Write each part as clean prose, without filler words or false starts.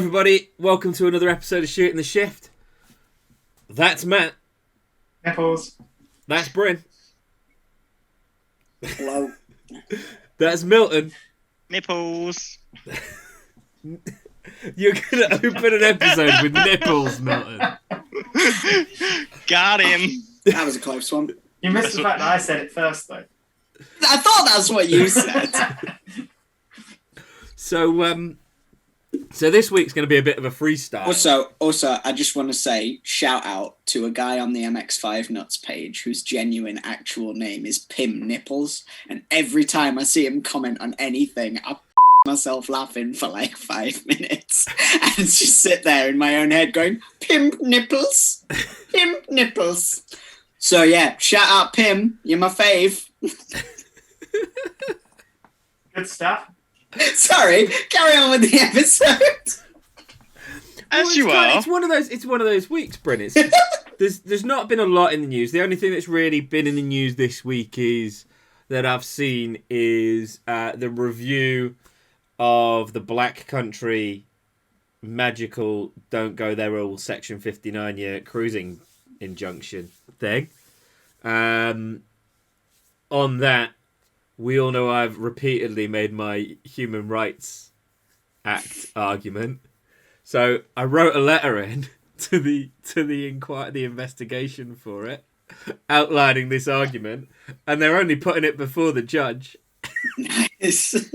everybody, welcome to another episode of Shooting the Shift. That's Matt. Nipples. That's Bryn. Hello. That's Milton. Nipples. You're going to open an episode with nipples, Milton. Got him. That was a close one. You missed the fact that I said it first, though. I thought that's what you said. So this week's going to be a bit of a freestyle. Also, I just want to say, shout out to a guy on the MX5 Nuts page whose genuine actual name is Pim Nipples, and every time I see him comment on anything, I myself laughing for like 5 minutes and just sit there in my own head going, Pim Nipples, Pim Nipples. So yeah, shout out Pim, you're my fave. Good stuff. Sorry, carry on with the episode. It's one of those weeks, Bryn. There's not been a lot in the news. The only thing that's really been in the news this week that I've seen is the review of the Black Country magical don't go there all Section 59 year cruising injunction thing. On that, we all know I've repeatedly made my Human Rights Act argument. So I wrote a letter in to the investigation for it, outlining this argument, and they're only putting it before the judge. Nice.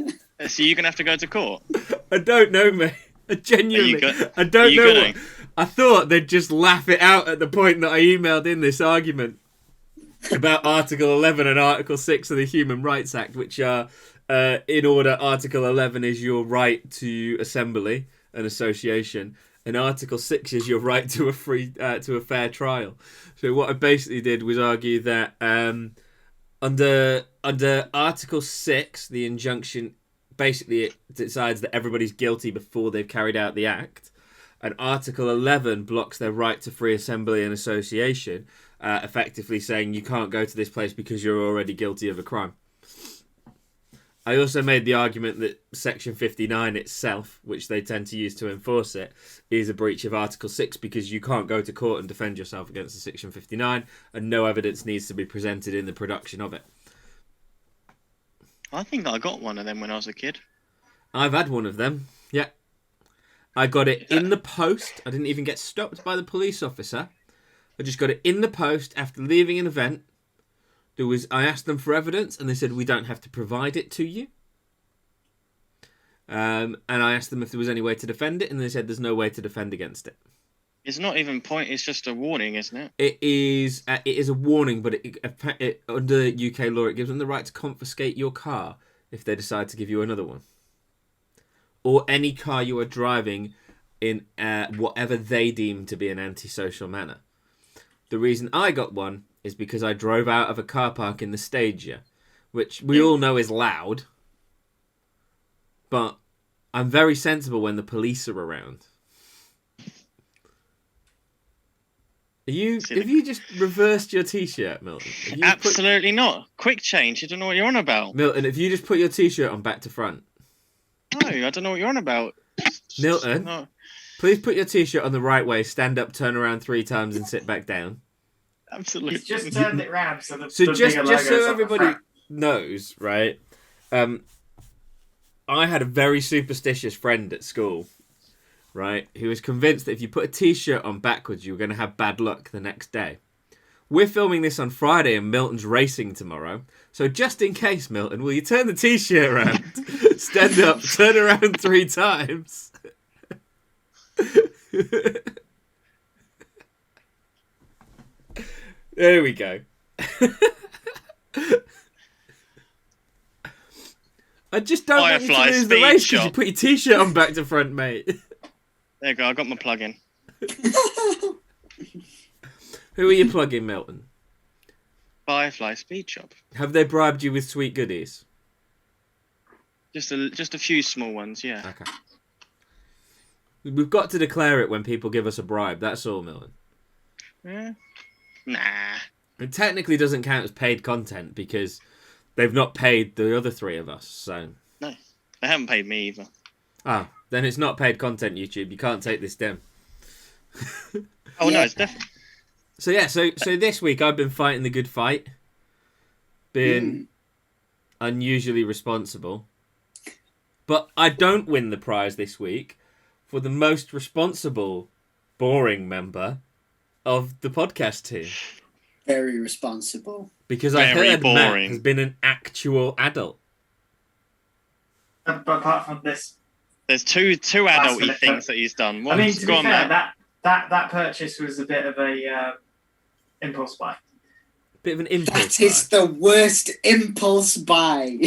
So you're gonna have to go to court. I don't know, mate. I genuinely, I don't Are you know. gonna? I thought they'd just laugh it out at the point that I emailed in this argument about Article 11 and Article 6 of the Human Rights Act, which are, in order, Article 11 is your right to assembly and association, and Article 6 is your right to a fair trial. So what I basically did was argue that under Article 6, the injunction, basically it decides that everybody's guilty before they've carried out the act, and Article 11 blocks their right to free assembly and association, effectively saying you can't go to this place because you're already guilty of a crime. I also made the argument that Section 59 itself, which they tend to use to enforce it, is a breach of Article 6 because you can't go to court and defend yourself against the Section 59 and no evidence needs to be presented in the production of it. I think I got one of them when I was a kid. I've had one of them, yeah. I got it in the post. I didn't even get stopped by the police officer. I just got it in the post after leaving an event. I asked them for evidence, and they said, we don't have to provide it to you. And I asked them if there was any way to defend it, and they said there's no way to defend against it. It's not even it's just a warning, isn't it? It is a warning, but it under UK law, it gives them the right to confiscate your car if they decide to give you another one. Or any car you are driving in whatever they deem to be an antisocial manner. The reason I got one is because I drove out of a car park in the Stagia, which we all know is loud, but I'm very sensible when the police are around. Have you just reversed your t-shirt, Milton? Absolutely not. Quick change. I don't know what you're on about. Milton, have you just put your t-shirt on back to front? No, I don't know what you're on about. Milton, No. Please put your t-shirt on the right way, stand up, turn around 3 times and sit back down. Absolutely. He's just turned it round so the So just bigger so logo's up everybody the front. knows, right? I had a very superstitious friend at school, right, who was convinced that if you put a t-shirt on backwards, you were going to have bad luck the next day. We're filming this on Friday and Milton's racing tomorrow. So just in case, Milton, will you turn the t-shirt around, stand up, turn around 3 times? There we go. I just don't want you to lose the race because you put your t-shirt on back to front, mate. There you go. I got my plug in. Who are you plugging, Milton? Firefly Speed Shop. Have they bribed you with sweet goodies? Just a few small ones, yeah. Okay. We've got to declare it when people give us a bribe. That's all, Milton. Yeah. Nah. It technically doesn't count as paid content because they've not paid the other 3 of us. So No, they haven't paid me either. Ah, then it's not paid content, YouTube. You can't take this down. Oh no, Yeah. it's definitely. So yeah, so this week I've been fighting the good fight, being unusually responsible, but I don't win the prize this week for the most responsible, boring member of the podcast team, Very responsible. because I Very heard Matt boring. has been an actual adult. But apart from this, There's two Last adulty minute, things that he's done. I mean, One's to be gone fair, Matt. that purchase was a bit of a impulse buy. Bit of an impulse. That is the worst impulse buy.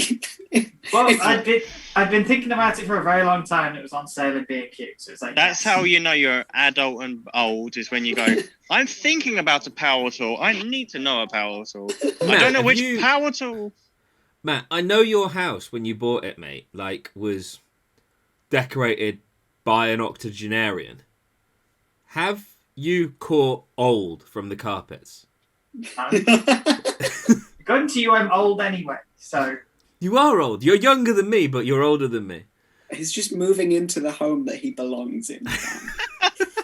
Well, It's- I'd been thinking about it for a very long time. It was on sale in B&Q, so it's like That's yes. how you know you're adult and old, is when you go, I'm thinking about a power tool. I need to know a power tool. I Matt, don't know have which you- power tool. Matt, I know your house when you bought it, mate, like was decorated by an octogenarian. Have you caught old from the carpets? Going to you, I'm old anyway, so You are old. You're younger than me, but you're older than me. He's just moving into the home that he belongs in. it's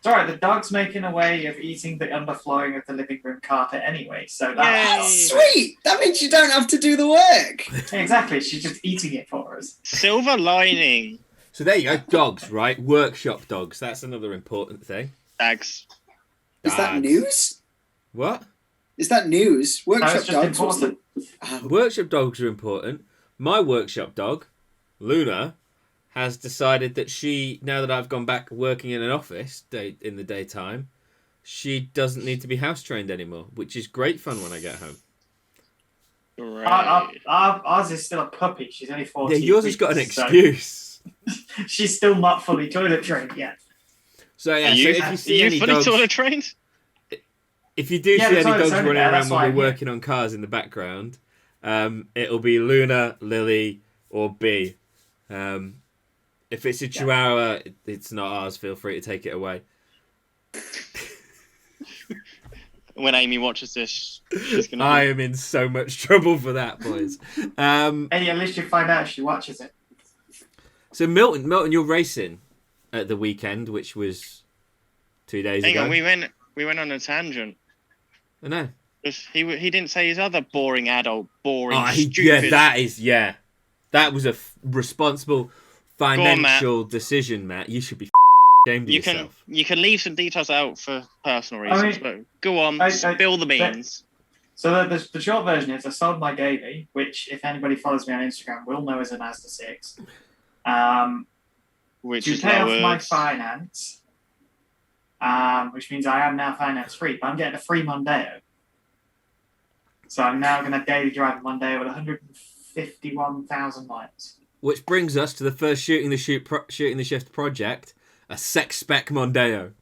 alright. The dog's making a way of eating the underflooring of the living room carpet anyway, so Yay. that's Sweet! That means you don't have to do the work. exactly. She's just eating it for us. Silver lining. So there you go. Dogs, right? Workshop dogs. That's another important thing. Dags. Is that Dogs. news? What? Is that news? No, Workshop it's just dogs. What's important. the... Workshop dogs are important. My workshop dog, Luna, has decided that she, now that I've gone back working in an office in the daytime, she doesn't need to be house trained anymore, which is great fun when I get home. Great. Ours is still a puppy. She's only 14. Yeah, yours has got an weeks, so excuse. she's still not fully toilet trained yet. So yeah, Are so you, if you see are any you fully dogs, toilet trained? if you do Yeah, see the any toilet's dogs only running there, around that's when why we're I'm working on cars in the background, it'll be Luna, Lily, or B. If it's a Chihuahua, it's not ours. Feel free to take it away. When Amy watches this, she's gonna. I am in so much trouble for that, boys. Hey, at least you find out if she watches it. So Milton, you're racing at the weekend, which was 2 days Hang ago. on, we went on a tangent. I know. He didn't say his other boring adult, boring, Yeah, stupid. that was a responsible financial decision, Matt. You should be ashamed of You can yourself. leave some details out for personal reasons, but go on, spill the beans. So the short version is I sold my Davy, which if anybody follows me on Instagram will know as a Mazda 6. Which To is pay off lowered. my finance, which means I am now finance free, but I'm getting a free Mondeo. So I'm now going to daily drive a Mondeo with 151,000 miles. Which brings us to the first shooting the shift project, a sex spec Mondeo.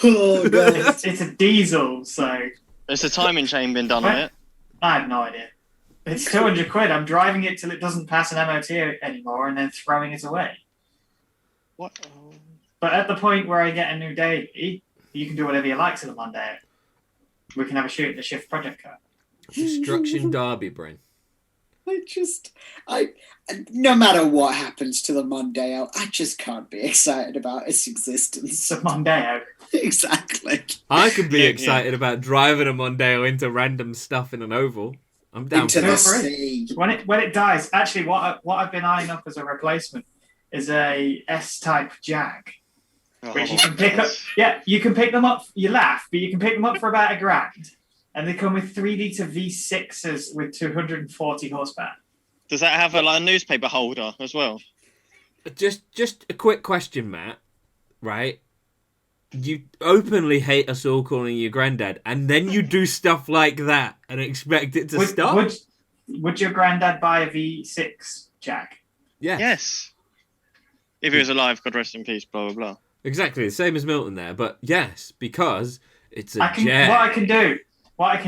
Oh, no. It's a diesel, so There's a timing chain been done on it. I have no idea. It's 200 quid. I'm driving it till it doesn't pass an MOT anymore and then throwing it away. What? But at the point where I get a new daily, you can do whatever you like to the Mondeo. We can have a shoot at the shift project car. Destruction Derby, Bryn. No matter what happens to the Mondeo, I just can't be excited about its existence. It's a Mondeo. Exactly. I could be Yeah, excited about driving a Mondeo into random stuff in an oval. I'm down Into for the that. for it. sea. When it dies, actually, what I've been eyeing up as a replacement is a S-type Jag, which you can pick up. Yeah, you can pick them up. You laugh, but you can pick them up for about £1,000, and they come with 3-litre V6s with 240 horsepower. Does that have a newspaper holder as well? Just a quick question, Matt. Right? You openly hate us all calling you granddad, and then you do stuff like that and expect it to stop? Would your granddad buy a V6 Jag? Yeah. Yes. If he was alive, God rest in peace, blah, blah, blah. Exactly, the same as Milton there, but yes, because it's a What I can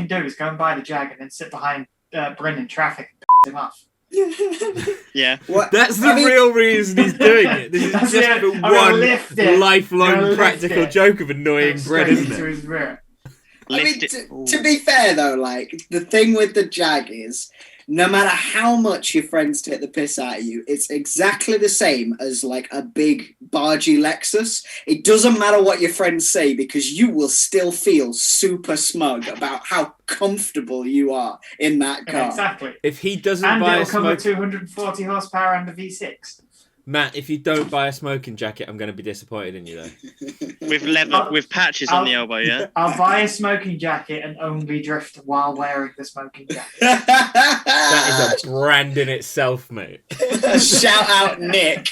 do is go and buy the Jag and then sit behind Bryn in traffic and piss him off. Yeah. What? That's the I mean- real reason he's doing it. This is That's just it. for I'm gonna one lift it. I'm gonna lifelong lift practical it. joke of annoying Straight Bryn, isn't into it? his rear. I mean, Lift it. to be fair though, like the thing with the Jag is no matter how much your friends take the piss out of you, it's exactly the same as like a big bargy Lexus. It doesn't matter what your friends say because you will still feel super smug about how comfortable you are in that car. Exactly. If he doesn't And buy it'll a come with smoke... 240 horsepower and a V6. Matt, if you don't buy a smoking jacket, I'm going to be disappointed in you, though. With leather, with patches on the elbow, yeah? I'll buy a smoking jacket and only drift while wearing the smoking jacket. That is a brand in itself, mate. Shout out Nick.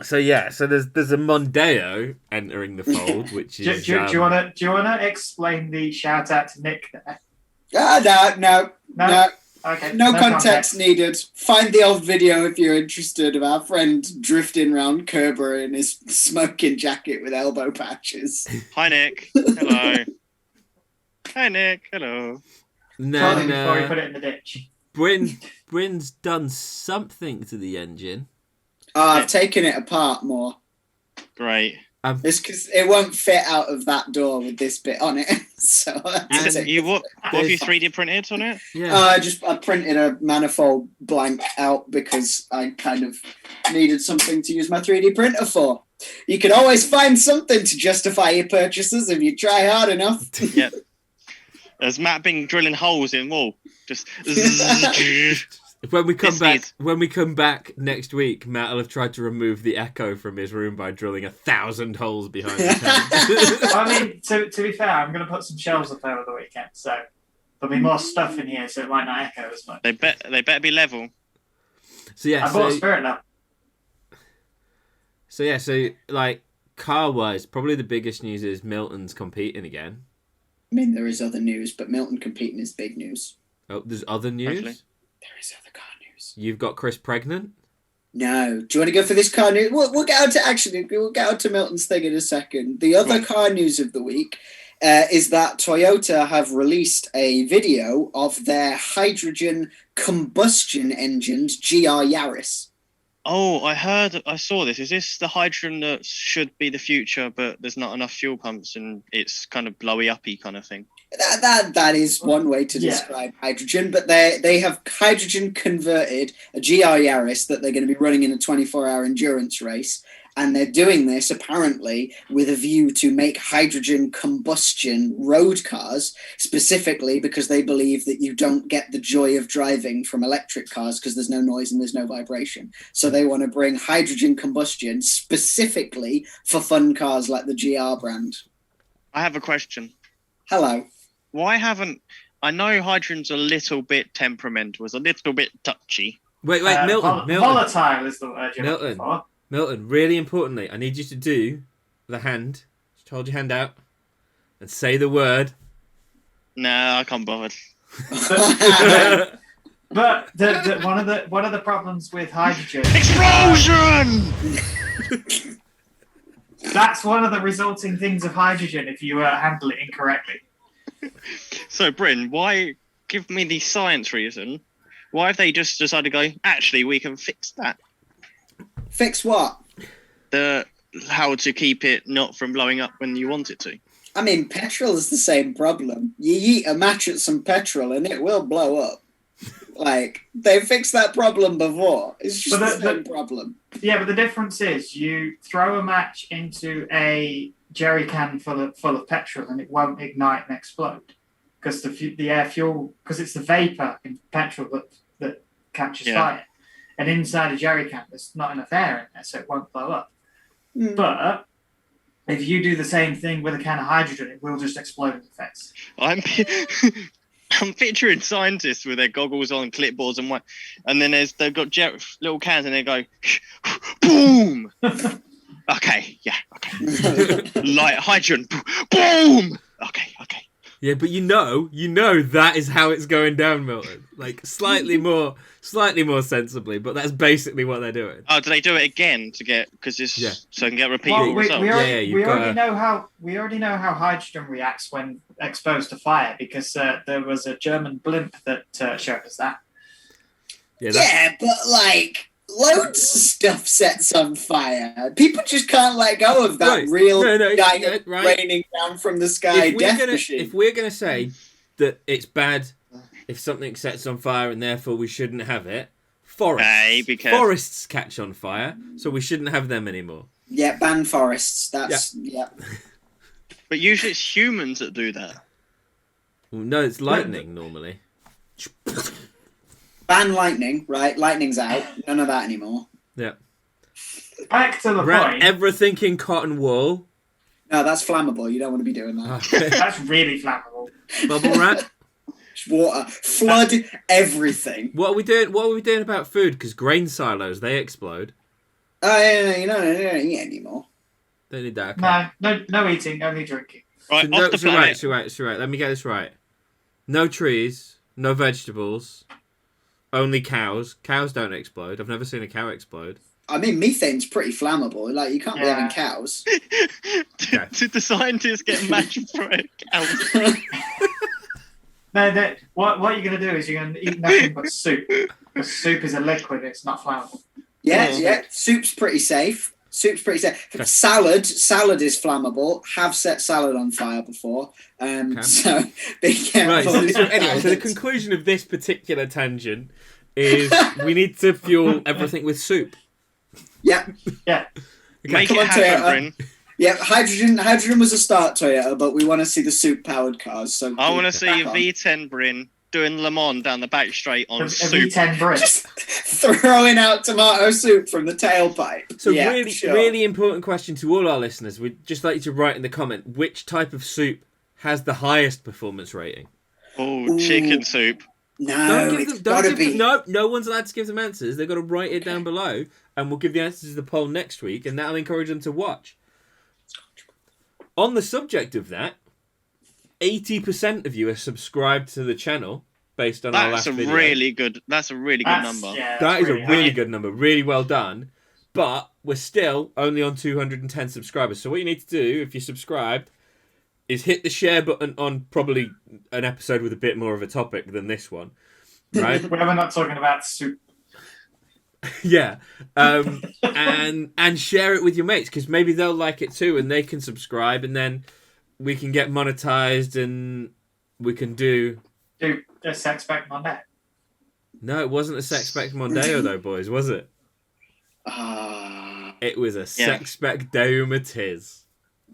So there's a Mondeo entering the fold, which is... Do you wanna explain the shout out to Nick there? No. Okay. No context needed. Find the old video if you're interested of our friend drifting around Kerber in his smoking jacket with elbow patches. Hi, Nick. Hello. Hi, Nick. Hello. Probably before we put it in the ditch. Bryn's done something to the engine. I've taken it apart more. Great. It's because it won't fit out of that door with this bit on it. So What have you 3D printed on it? Yeah. I printed a manifold blank out because I kind of needed something to use my 3D printer for. You can always find something to justify your purchases if you try hard enough. Yeah. Has Matt been drilling holes in wall? Just When we come back next week, Matt will have tried to remove the echo from his room by drilling 1,000 holes behind his head. I mean, to be fair, I'm going to put some shelves up over the weekend, so there'll be more stuff in here, so it might not echo as much. They better be level. So yeah, I bought a Spirit now. So like car-wise, probably the biggest news is Milton's competing again. I mean, there is other news, but Milton competing is big news. Oh, there's other news? Actually. There is other car news. You've got Chris pregnant? No. Do you want to go for this car news? We'll get out to Milton's thing in a second. The other car news of the week is that Toyota have released a video of their hydrogen combustion engined GR Yaris. Oh, I saw this. Is this the hydrogen that should be the future, but there's not enough fuel pumps and it's kind of blowy-uppy kind of thing? That is one way to describe hydrogen, but they have hydrogen converted a GR Yaris that they're going to be running in a 24-hour endurance race, and they're doing this apparently with a view to make hydrogen combustion road cars, specifically because they believe that you don't get the joy of driving from electric cars because there's no noise and there's no vibration. So they want to bring hydrogen combustion specifically for fun cars like the GR brand. I have a question. Hello. Why haven't... I know hydrogen's a little bit temperamental, it's a little bit touchy. Wait, Milton. Volatile is the word you're looking for. Milton, really importantly, I need you to do the hand. Just hold your hand out and say the word. No, I can't bother. But one of the problems with hydrogen... Explosion! That's one of the resulting things of hydrogen if you handle it incorrectly. So, Bryn, why give me the science reason? Why have they just decided to go, actually, we can fix that? Fix what? How to keep it not from blowing up when you want it to. I mean, petrol is the same problem. You eat a match at some petrol and it will blow up. Like, they fixed that problem before. It's just the same problem. Yeah, but the difference is you throw a match into a jerry can full of petrol and it won't ignite and explode because the air fuel, because it's the vapor in petrol that catches fire. And inside a jerry can, there's not enough air in there, so it won't blow up. Mm. But if you do the same thing with a can of hydrogen, it will just explode in the face. I'm picturing scientists with their goggles on, clipboards, and then they've got little cans, and they go, boom. Okay. Light hydrogen, boom. Okay. Yeah, but you know that is how it's going down, Milton. Like slightly more sensibly, but that's basically what they're doing. Oh, do they do it again so I can get repeated well, results? We already know how hydrogen reacts when exposed to fire because there was a German blimp that showed us that. Yeah, but like loads of stuff sets on fire. People just can't let go of that raining down from the sky death machine. If we're gonna say that it's bad if something sets on fire and therefore we shouldn't have it. Forests catch on fire, so we shouldn't have them anymore. Yeah, ban forests. That's yeah. But usually it's humans that do that. Well, no, it's lightning normally. Ban lightning, right? Lightning's out. None of that anymore. Yeah. Back to the Wrap point. everything in cotton wool. No, that's flammable. You don't want to be doing that. Okay. That's really flammable. Bubble wrap. Water, flood everything. What are we doing? What are we doing about food? Because grain silos, they explode. Oh, yeah, you don't eat anymore. Don't need that. Okay. No eating, only drinking. Right, So off the planet. right. Let me get this right. No trees, no vegetables, only cows. Cows don't explode. I've never seen a cow explode. I mean, methane's pretty flammable. Like, you can't be having cows. Did the scientists get matched for a cow? No, what you're going to do is you're going to eat nothing but soup. Because soup is a liquid, it's not flammable. Yeah. Soup's pretty safe. Salad is flammable. Have set salad on fire before. So be careful. Right. So the conclusion of this particular tangent is we need to fuel everything with soup. Yeah. Yeah. Okay. Make Come it on, happen, Toyota. Bryn. Yeah, hydrogen was a start, Toyota, but we want to see the soup-powered cars. So I want to see a back on. V10 Bryn doing Le Mans down the back straight on A soup. V10 Bryn. Just throwing out tomato soup from the tailpipe. So yeah, really, sure. really important question to all our listeners. We'd just like you to write in the comment which type of soup has the highest performance rating. Oh, chicken soup. No, it's gotta be. No one's allowed to give them answers. They've got to write it down below, and we'll give the answers to the poll next week, and that'll encourage them to watch. On the subject of that, 80% of you are subscribed to the channel based on our last video. That's a really good number. Yeah, That is a really really good number. Really well done. But we're still only on 210 subscribers. So what you need to do, if you're subscribed, is hit the share button on probably an episode with a bit more of a topic than this one. Right? We're not talking about soup. Yeah. And share it with your mates, because maybe they'll like it too and they can subscribe, and then we can get monetized and we can do a sex back Monday. No, it wasn't a Sex Spec Mondeo though, boys, was it? It was a Sex Spec Deumatiz.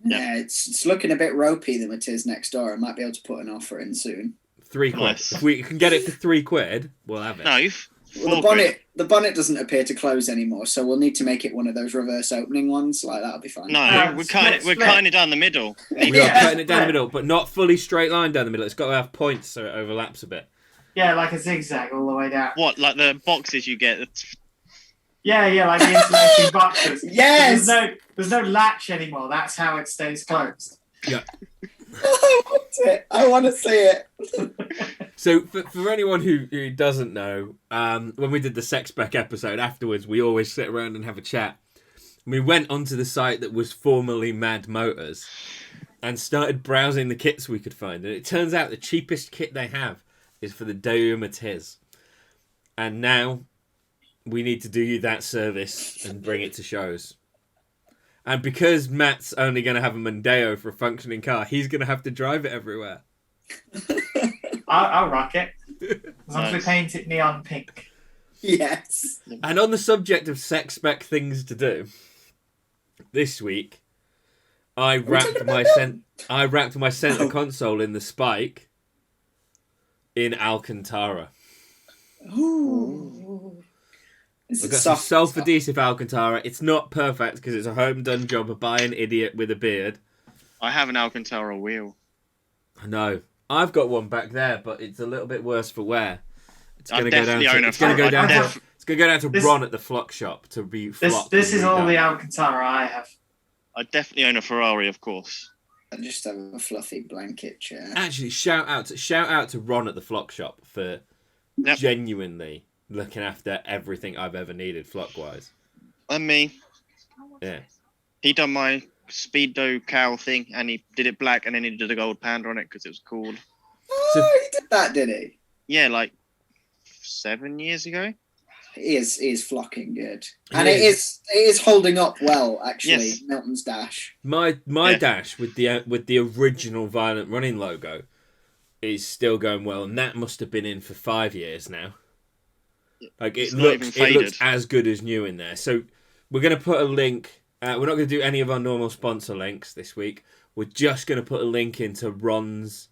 Yeah, it's looking a bit ropey, the Matiz next door. I might be able to put an offer in soon. £3. Nice. If we can get it for £3, we'll have it. No, Well, the bonnet doesn't appear to close anymore, so we'll need to make it one of those reverse opening ones. Like, that'll be fine. no, we're kind of down the middle. We are cutting it down the middle, but not fully straight line down the middle. It's got to have points so it overlaps a bit. Yeah, like a zigzag all the way down. What, like the boxes you get? Yeah, like the insulating boxes. Yes! There's no latch anymore. That's how it stays closed. Yeah. I want it. I want to see it. So for anyone who doesn't know, when we did the Sex Spec episode afterwards, we always sit around and have a chat. We went onto the site that was formerly Mad Motors and started browsing the kits we could find. And it turns out the cheapest kit they have is for the Deumatiz. And now we need to do you that service and bring it to shows. And because Matt's only going to have a Mondeo for a functioning car, he's going to have to drive it everywhere. I'll rock it. As long as we Nice. paint it neon pink. Yes. And on the subject of Sex Spec things to do, this week I wrapped my center console in the spike in Alcantara. Ooh. Is I've it got some soft? self-adhesive Alcantara. It's not perfect because it's a home done job by an idiot with a beard. I have an Alcantara wheel. I know. I've got one back there, but it's a little bit worse for wear. It's going I'm to go down definitely to owner it's going to go for- down I'm to it's going to go down to This- Ron at the flock shop to be This flocked. this and is all redone. the Alcantara I have. I definitely own a Ferrari, of course. I just have a fluffy blanket chair. Actually, shout out to Ron at the flock shop for Yep. genuinely looking after everything I've ever needed flock wise. And me. Yeah. He done my Speedo cow thing, and he did it black, and then he did a gold panda on it because it was cool. Oh, he did that, did he? Yeah, like 7 years ago. He is flocking good, He and it is holding up well. Actually, Yes. Milton's dash. My Yeah. dash with the original Violent Running logo is still going well, and that must have been in for 5 years now. Like It's it not even looks faded. as good as new in there. So we're going to put a link. We're not going to do any of our normal sponsor links this week. We're just going to put a link into Ron's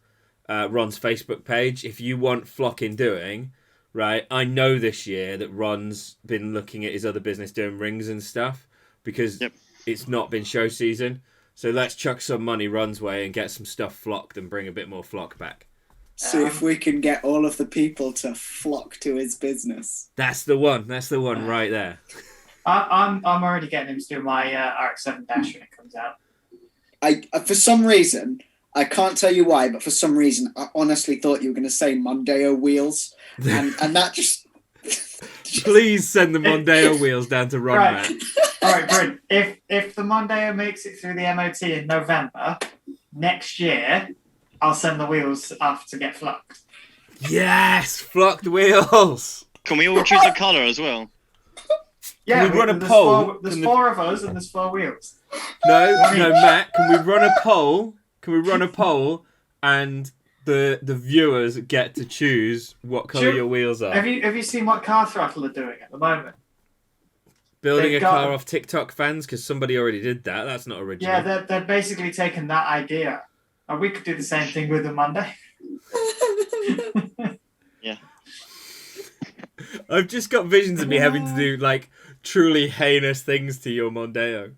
Facebook page. If you want flocking doing, right? I know this year that Ron's been looking at his other business doing rings and stuff because it's not been show season. So let's chuck some money Ron's way and get some stuff flocked and bring a bit more flock back. See if we can get all of the people to flock to his business. That's the one. That's the one right there. I'm already getting him to do my RX-7 dash when it comes out. I for some reason, I can't tell you why, but for some reason, I honestly thought you were going to say Mondeo wheels, and that just. Please send the Mondeo wheels down to Ron, Right. man. All right, Bryn. If the Mondeo makes it through the MOT in November next year, I'll send the wheels off to get flocked. Yes, flocked wheels. Can we all choose a colour as well? Yeah, we run a there's poll? There's Can 4 of us and there's 4 wheels. No, Matt. Can we run a poll? And the viewers get to choose what colour your wheels are? Have you seen what Car Throttle are doing at the moment? Building They've a got- car off TikTok fans because somebody already did that. That's not original. Yeah, they're basically taking that idea. And we could do the same thing with the Monday. I've just got visions of me having to do like truly heinous things to your Mondeo.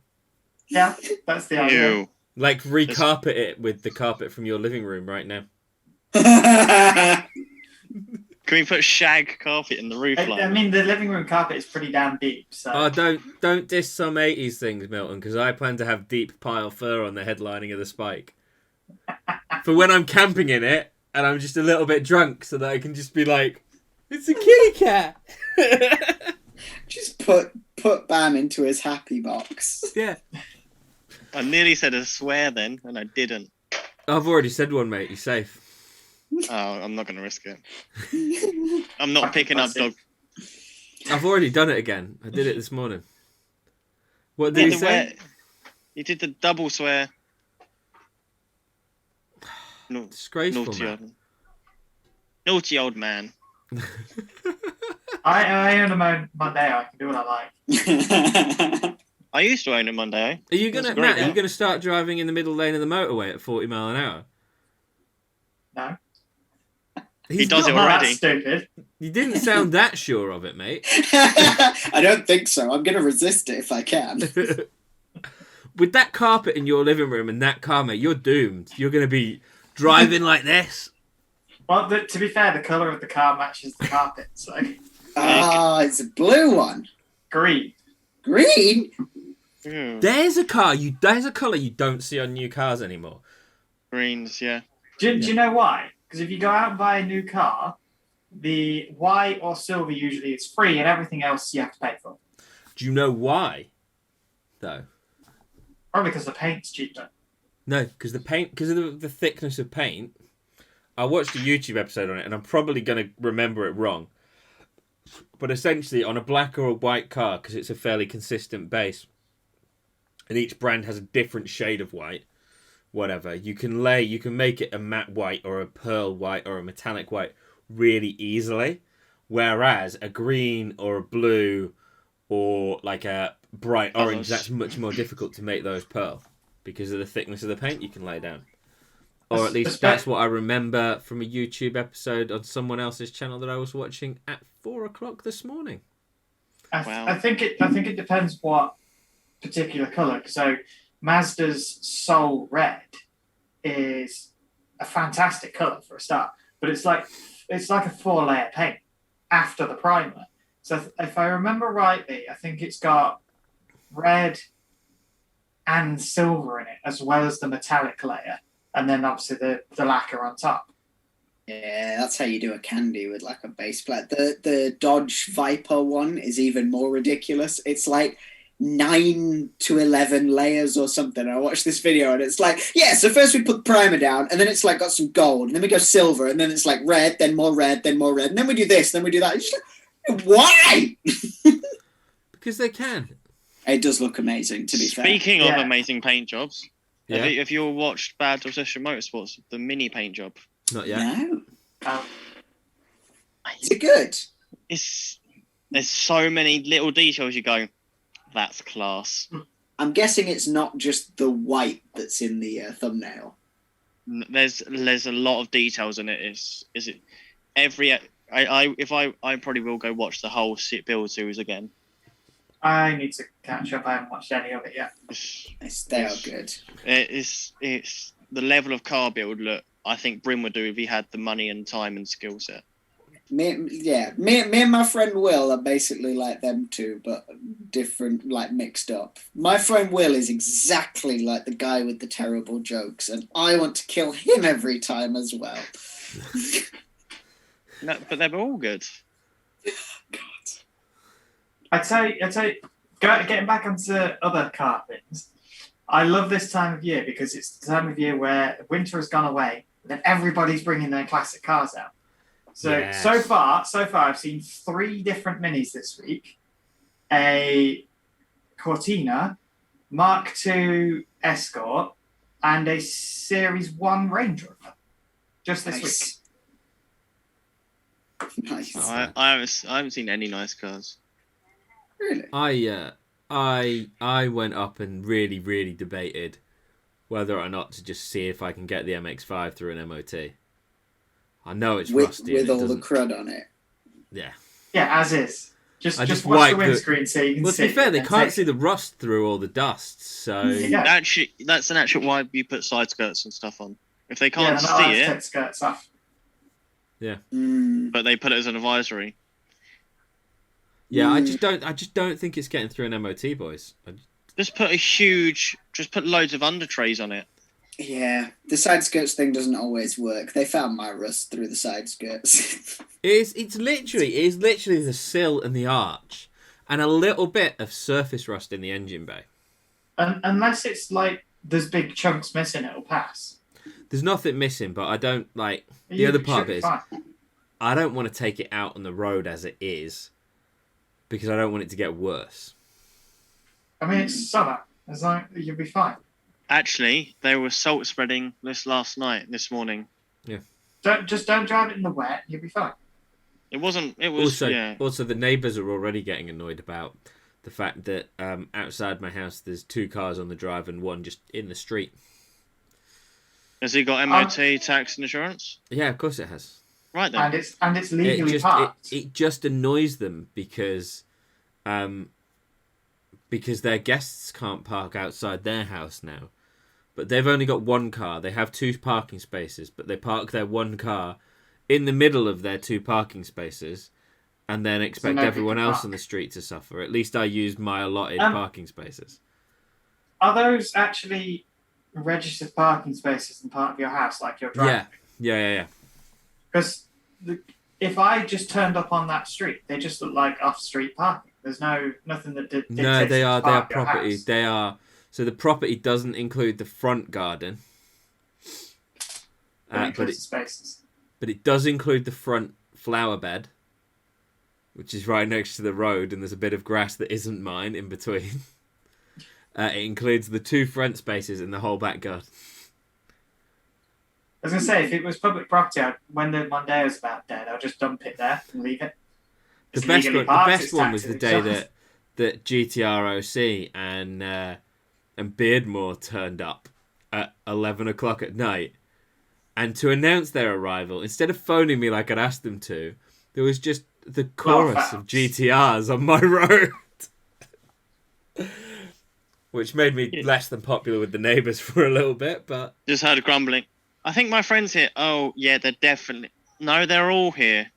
Yeah, that's the idea. Ew. Like recarpet it with the carpet from your living room right now. Can we put shag carpet in the roof line? I mean, the living room carpet is pretty damn deep. So Oh, don't diss some 80s things, Milton, because I plan to have deep pile fur on the headlining of the Spike. For when I'm camping in it and I'm just a little bit drunk so that I can just be like, it's a kitty cat. Just put Bam into his happy box. Yeah. I nearly said a swear then, and I didn't. I've already said one, mate. You're safe. Oh, I'm not going to risk it. I'm not picking up dog. I've already done it again. I did it this morning. What did he say? He did the double swear. No, Disgraceful, naughty, man. naughty old man. I own a Mondeo. I can do what I like. I used to own a Monday. Are you gonna, That's great, Matt? Are yeah. you gonna start driving in the middle lane of the motorway at 40 mile an hour? No. He does it Not that already. stupid. You didn't sound that sure of it, mate. I don't think so. I'm going to resist it if I can. With that carpet in your living room and that car, mate, you're doomed. You're gonna be driving like this. Well, to be fair, the colour of the car matches the carpet. So Ah, it's a blue one. green. Green? Ew. There's a colour you don't see on new cars anymore. Greens, yeah. Do you know why? Because if you go out and buy a new car, the white or silver usually is free, and everything else you have to pay for. Do you know why? Though. Probably because the paint's cheaper. No, because of the thickness of paint. I watched a YouTube episode on it, and I'm probably going to remember it wrong. But essentially, on a black or a white car, because it's a fairly consistent base, and each brand has a different shade of white, whatever, you can make it a matte white or a pearl white or a metallic white really easily. Whereas a green or a blue or like a bright orange, that's much more difficult to make those pearl because of the thickness of the paint you can lay down. Or at least that's what I remember from a YouTube episode on someone else's channel that I was watching at 4:00 this morning. Wow. I think it depends what particular colour. So Mazda's Soul Red is a fantastic colour for a start, but it's like a 4-layer paint after the primer. So if I remember rightly, I think it's got red and silver in it as well as the metallic layer, and then obviously the lacquer on top. Yeah, that's how you do a candy with like a base plate. The Dodge Viper one is even more ridiculous. It's like 9 to 11 layers or something. I watched this video and it's like, yeah, so first we put the primer down and then it's like got some gold and then we go silver and then it's like red, then more red, then more red, and then we do this, then we do that. It's just like, why? Because they can. It does look amazing, to be fair. Speaking of Yeah. amazing paint jobs, Yeah. have you watched Bad Obsession Motorsports, the mini paint job? Not yet. No. Oh, Is it good? There's so many little details you go, that's class. I'm guessing it's not just the white that's in the thumbnail. There's a lot of details in it. Is it every I probably will go watch the whole build series again. I need to catch up. I haven't watched any of it yet. They are good. It's the level of car build. Look, I think Bryn would do if he had the money and time and skill set. Me and my friend Will are basically like them two, but different, like mixed up. My friend Will is exactly like the guy with the terrible jokes, and I want to kill him every time as well. No, but they're all good. God. I'd say, getting back onto other car things, I love this time of year because it's the time of year where winter has gone away, and then everybody's bringing their classic cars out. So, Yes. so far, I've seen 3 different minis this week. A Cortina, Mark II Escort, and a Series 1 Range Rover. Just this week. Nice. I haven't seen any nice cars. Really? I went up and really debated whether or not to just see if I can get the MX-5 through an MOT. I know it's rusty. With and all the crud on it. Yeah. Yeah, as is. Just watch wipe the windscreen so you can Well, see. to be fair, they and can't take- see the rust through all the dust, so... Yeah. Actually, that's an actual why you put side skirts and stuff on. If they Yeah, can't they're not allowed see to it, take skirts off. Mm. but they put it as an advisory. Yeah, I just don't think it's getting through an MOT, boys. Just put loads of under trays on it. Yeah, the side skirts thing doesn't always work. They found my rust through the side skirts. It's literally the sill and the arch, and a little bit of surface rust in the engine bay. Unless it's like there's big chunks missing, it'll pass. There's nothing missing, but I don't like the You other should part of be it is fine. I don't want to take it out on the road as it is because I don't want it to get worse. I mean, it's summer. As long you'll be fine. Actually, they were salt spreading this morning. Don't drive it in the wet. You'll be fine. It was Also, the neighbours are already getting annoyed about the fact that outside my house there's 2 cars on the drive and 1 just in the street. Has he got MOT, tax and insurance? Yeah, of course it has. Right then. And it's legally parked. It just annoys them because their guests can't park outside their house now. But they've only got 1 car. They have 2 parking spaces, but they park their 1 car in the middle of their 2 parking spaces and then expect nobody everyone can else park. on the street to suffer. At least I use my allotted parking spaces. Are those actually registered parking spaces in part of your house, like your driveway? Yeah. Because if I just turned up on that street, they just look like off-street parking. There's nothing that dictates No, they are park your property. house. They are. So the property doesn't include the front garden, But it but includes the spaces. it does include the front flower bed, which is right next to the road, and there's a bit of grass that isn't mine in between. It includes the 2 front spaces and the whole back garden. I was going to say, if it was public property, when the Mondeo's about dead, I'll just dump it there and leave it. The It's best legally one, parked, the best it's one was the taxed, day it's that GTROC and Beardmore turned up at 11 o'clock at night, and to announce their arrival, instead of phoning me like I'd asked them to, there was just the chorus of GTRs on my road, which made me less than popular with the neighbours for a little bit. But Just heard a grumbling. I think my friend's here. Oh, yeah, they're definitely... No, they're all here.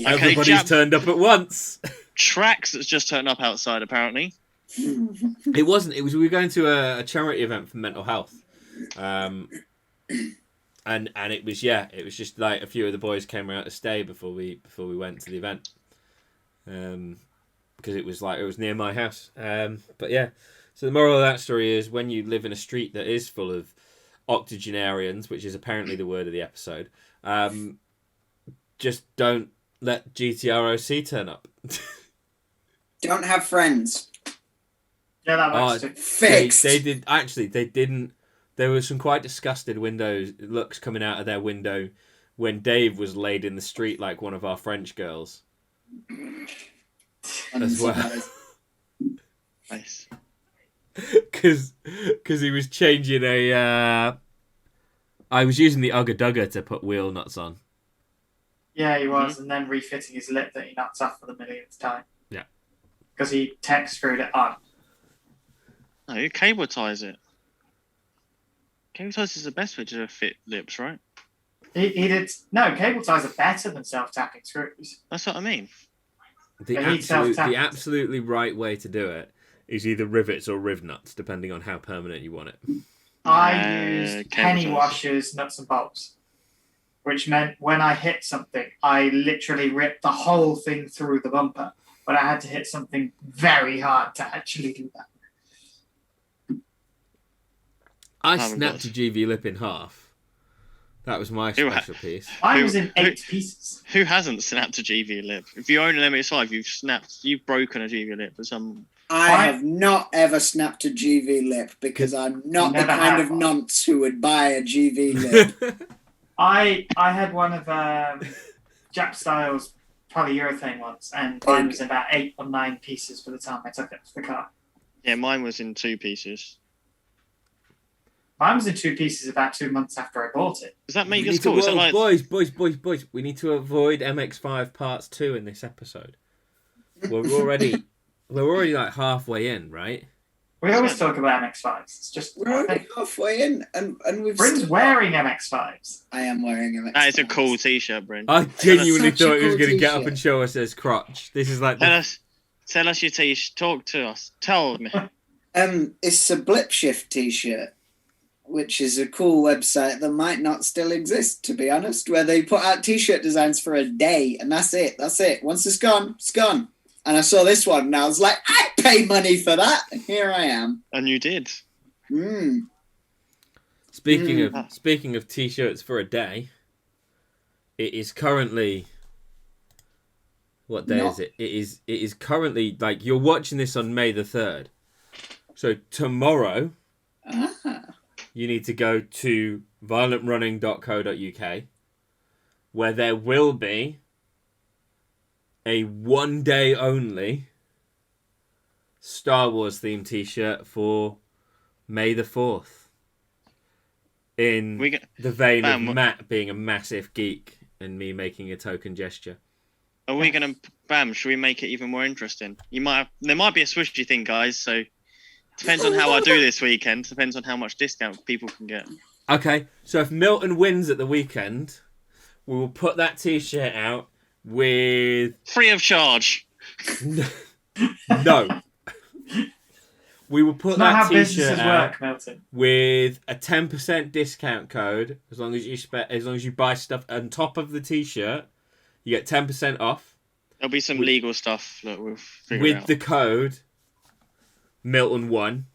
everybody's turned up at once. Trax has just turned up outside, apparently. It wasn't. It was. We were going to a charity event for mental health, and it was It was just like a few of the boys came out to stay before we went to the event, because it was near my house. But yeah, so the moral of that story is when you live in a street that is full of octogenarians, which is apparently the word of the episode, just don't let GTROC turn up. Don't have friends. Yeah, that works too. Fixed. They didn't there were some quite disgusted looks coming out of their window when Dave was laid in the street like one of our French girls. As well. Nice. Because he was changing I was using the Ugga Dugga to put wheel nuts on. Yeah, he was, and then refitting his lip that he nuts off for the millionth time. Yeah. Because he tech screwed it on. No, you cable ties it. Cable ties is the best way to fit lips, right? He did. No, cable ties are better than self-tapping screws. That's what I mean. The absolutely right way to do it is either rivets or riv nuts, depending on how permanent you want it. I used penny washers, nuts and bolts, which meant when I hit something, I literally ripped the whole thing through the bumper. But I had to hit something very hard to actually do that. I snapped a GV lip in half. That was my special piece. Mine was in 8 pieces. Who hasn't snapped a GV lip? If you own an MX5, you've broken a GV lip for some. I have not ever snapped a GV lip because I'm not the kind of nonce who would buy a GV lip. I had one of Jap Styles polyurethane once, and mine was about 8 or 9 pieces by the time I took it to the car. Yeah, mine was in 2 pieces. Mine was in 2 pieces about 2 months after I bought it. Does that make us cool? Boys, we need to avoid MX5 parts 2 in this episode. We're already like halfway in, right? We always talk about MX5s. It's just we're already halfway in, and we've. Bryn's wearing MX5s. I am wearing MX5s. That is a cool T-shirt, Bryn. I genuinely thought he was going to get up and show us his crotch. This is like tell us your T-shirt. Talk to us. Tell me. It's a Blip Shift T-shirt, which is a cool website that might not still exist, to be honest, where they put out T-shirt designs for a day, and that's it. Once it's gone, it's gone. And I saw this one, and I was like, I'd pay money for that. And here I am. And you did. Speaking of T-shirts for a day, it is currently... What day is it? It is currently, like, you're watching this on May the 3rd. So tomorrow... You need to go to violentrunning.co.uk where there will be a 1 day only Star Wars themed t-shirt for May the 4th. In the vein of Matt being a massive geek and me making a token gesture. Are we going to... should we make it even more interesting? There might be a swishy thing, guys, so... Depends on how I do this weekend. Depends on how much discount people can get. Okay, so if Milton wins at the weekend, we will put that T-shirt out with... Free of charge. No. We will put that T-shirt out Milton. with a 10% discount code. As long as you buy stuff on top of the T-shirt, you get 10% off. There'll be some legal stuff that we'll figure out. With the code... Milton won.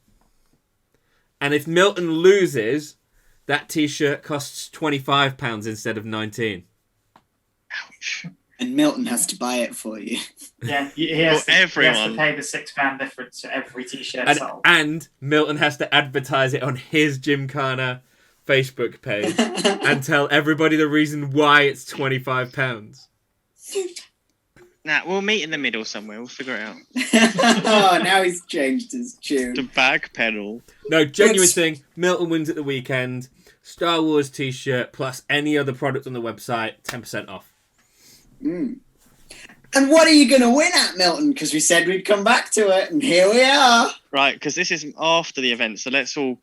And if Milton loses, that T-shirt costs £25 instead of $19. Ouch. And Milton has to buy it for you. Yeah, he has to pay the £6 difference for every T-shirt sold. And Milton has to advertise it on his Gymkhana Facebook page and tell everybody the reason why it's £25. Nah, we'll meet in the middle somewhere. We'll figure it out. Oh, now he's changed his tune. The back pedal. No, genuine thing. Milton wins at the weekend. Star Wars T-shirt plus any other product on the website, 10% off. And what are you going to win at, Milton? Because we said we'd come back to it, and here we are. Right, because this is after the event, so let's all...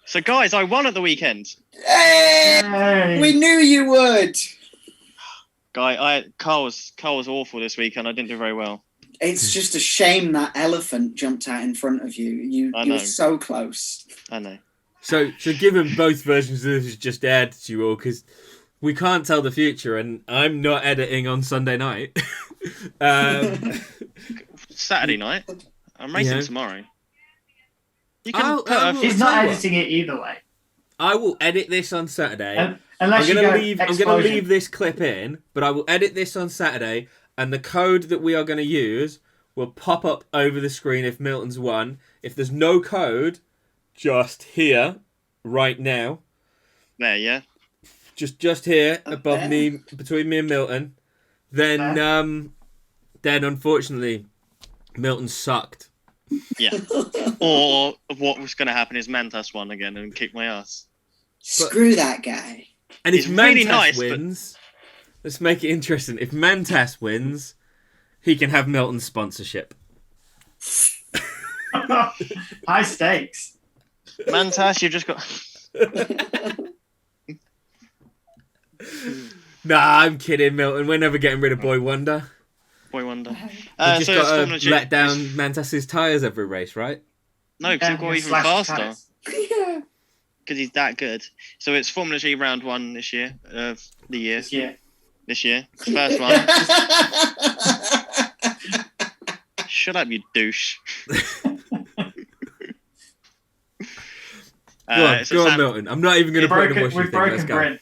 So, guys, I won at the weekend. Hey! We knew you would. Carl was awful this weekend. I didn't do very well. It's just a shame that elephant jumped out in front of you. You were so close. I know. So given both versions of this is just aired to you all, because we can't tell the future, and I'm not editing on Sunday night. Saturday night. I'm racing tomorrow. He's not editing it either way. I will edit this on Saturday. I'm going to leave this clip in, but I will edit this on Saturday, and the code that we are going to use will pop up over the screen if Milton's won. If there's no code, just here, right now. There, yeah. Just here Up above there. me, between me and Milton. Then unfortunately, Milton sucked. Yeah. Or what was going to happen is Mantas won again and kick my ass. Screw that guy. And if He's Mantas really nice, but- wins, let's make it interesting. If Mantas wins, he can have Milton's sponsorship. High stakes. Mantas, you just got. Nah, I'm kidding, Milton. We're never getting rid of Boy Wonder. Boy Wonder. We just so it's got Formula to G- let down Mantas's tyres every race, right? No, because he'll go Yeah, even slash faster. tires. Yeah. Because he's that good. So it's Formula G round 1 this year. The year. This year. This year. First one. Shut up, you douche. Go on, it's at go on, San- Milton. I'm not even going to put in a mushy We've thing. Let's broken go. Bryn.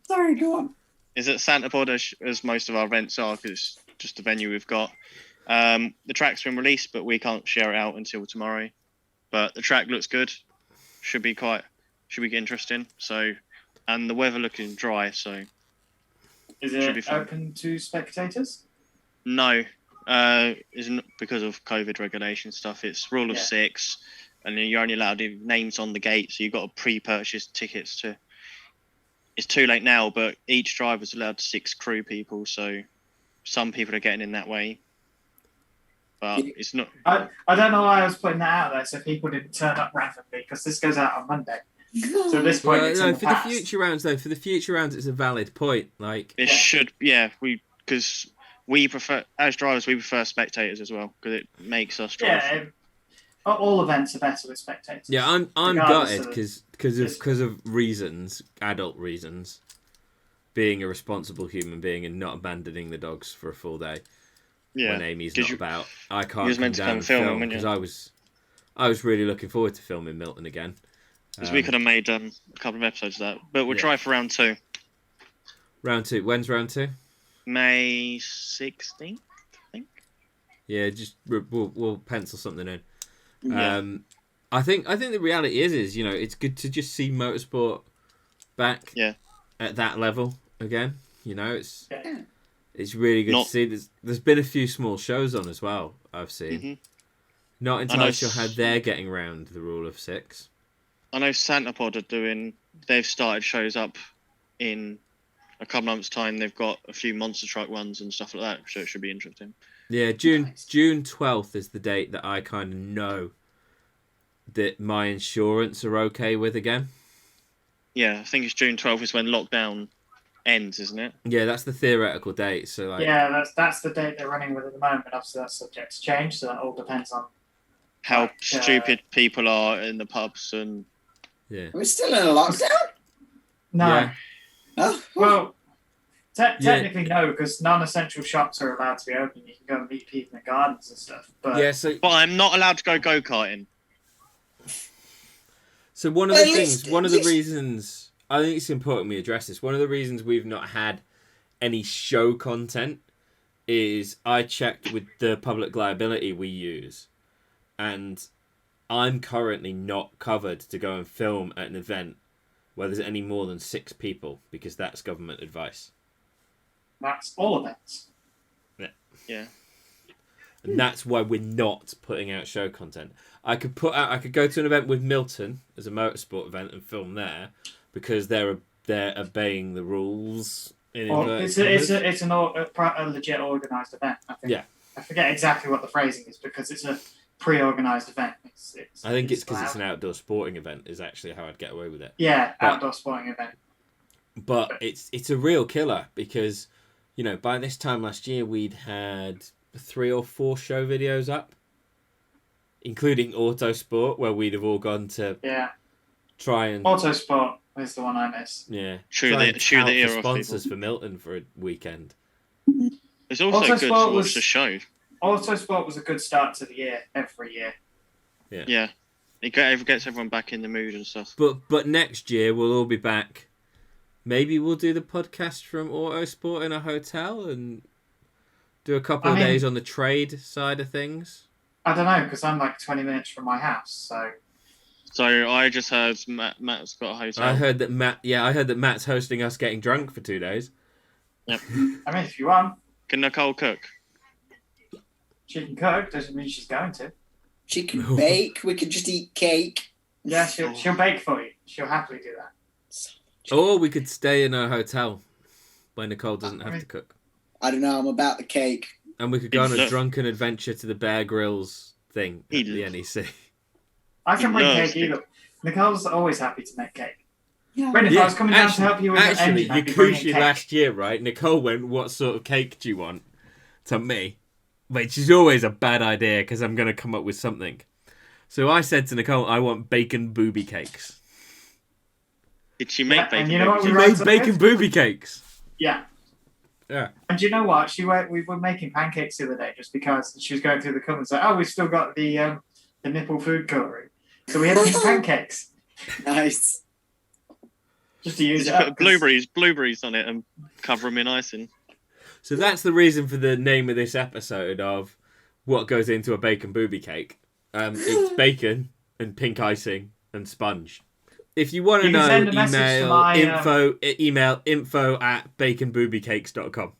Sorry, go on. Is at Santa Pod as most of our events are, because it's just the venue we've got. The track's been released, but we can't share it out until tomorrow. But the track looks good. Should be interesting. So, and the weather looking dry. So Is Should be it fun. open to spectators? no, isn't because of COVID regulation stuff. It's rule of Yeah. 6, and then you're only allowed names on the gate. So you've got to pre-purchase tickets to. It's too late now, but each driver's allowed 6 crew people. So some people are getting in that way. But it's not. I don't know why I was putting that out there so people didn't turn up randomly because this goes out on Monday. So at this point, Well, it's no, in the for the past. future rounds, though, it's a valid point. Like, It should, because we prefer, as drivers, we prefer spectators as well, because it makes us drive. Yeah, all events are better with spectators. yeah, I'm Regardless gutted of because of reasons, adult reasons, being a responsible human being and not abandoning the dogs for a full day Yeah, when Amy's 'cause not you- about. I can't was come meant to down come and film him, film weren't you? because I was really looking forward to filming Milton again. because we could have made a couple of episodes of that, but we'll try for round 2, Round 2. When's round 2? May 16th, I think. Yeah, just we'll pencil something in. Yeah. I think the reality is it's good to just see motorsport back Yeah. at that level again. It's Yeah. it's really good Not- to see. There's been a few small shows on as well. I've seen. Mhm. Not I entirely know sure how they're getting round the rule of 6. I know Santa Pod they've started shows up in a couple months' time. They've got a few monster truck ones and stuff like that, so it should be interesting. Yeah, June Nice. June 12th is the date that I kind of know that my insurance are okay with again. Yeah, I think it's June 12th is when lockdown ends, isn't it? Yeah, that's the theoretical date. So like, Yeah, that's the date they're running with at the moment. Obviously, that's subject to change, so that all depends on. How Like, stupid people are in the pubs and yeah. We're still in a lockdown? No, Yeah. Oh, well, technically no, because non-essential shops are allowed to be open. You can go and meet people in gardens and stuff. But Yeah, so But I'm not allowed to go karting. one of Well, the at things, least- one of the at least- reasons, I think it's important we address this. One of the reasons we've not had any show content is I checked with the public liability we use, and I'm currently not covered to go and film at an event where there's any more than 6 people because that's government advice. that's all events. Yeah. And that's why we're not putting out show content. I could go to an event with Milton as a motorsport event and film there because they're obeying the rules. In Or inverted it's commas. a legit organised event. I think. Yeah. I forget exactly what the phrasing is because it's a pre-organised event. I think it's because it's allowed. an outdoor sporting event is actually how I'd get away with it. Yeah, But- outdoor sporting event. But it's a real killer because, by this time last year we'd had 3 or 4 show videos up, including Autosport, where we'd have all gone to Yeah, try and Autosport is the one I miss. Chew try the- and chew the tout ear for off sponsors people. for Milton for a weekend. It's also Autosport good to watch was- the show. Autosport was a good start to the year every year. Yeah. It gets everyone back in the mood and stuff. But next year we'll all be back. Maybe we'll do the podcast from Autosport in a hotel and do a couple of days on the trade side of things. I don't know because I'm like 20 minutes from my house, so So I just heard Matt's got a hotel. I heard that Matt's hosting us getting drunk for 2 days. Yep. I mean, if you want, Can Nicole cook? she can cook. Doesn't mean she's going to. She can bake. We could just eat cake. Yeah, she'll bake for you. She'll happily do that. Or we could stay in a hotel where Nicole doesn't have to cook. I don't know. I'm about the cake. And we could go on a drunken adventure to the Bear Grylls thing at the NEC. I can bring cake either. Nicole's always happy to make cake. Yeah. Bryn, if I was coming down to help you with your engine, I'd be bringing Yakushi cake. last year, right? Nicole went, "What sort of cake do you want?" to me. Which is always a bad idea because I'm going to come up with something. So I said to Nicole, "I want bacon booby cakes." Did she make bacon? And you know what She we made wrote bacon with? booby cakes. Yeah. Yeah. And do you know what? We were making pancakes the other day just because she was going through the cupboard and said, "Oh, we've still got the nipple food cutlery." So we had these pancakes Nice. just to use Just it up. put blueberries on it and cover them in icing. So that's the reason for the name of this episode of what goes into a bacon booby cake. It's bacon and pink icing and sponge. If you want to You can know, send a message to my, email info@baconboobycakes.com.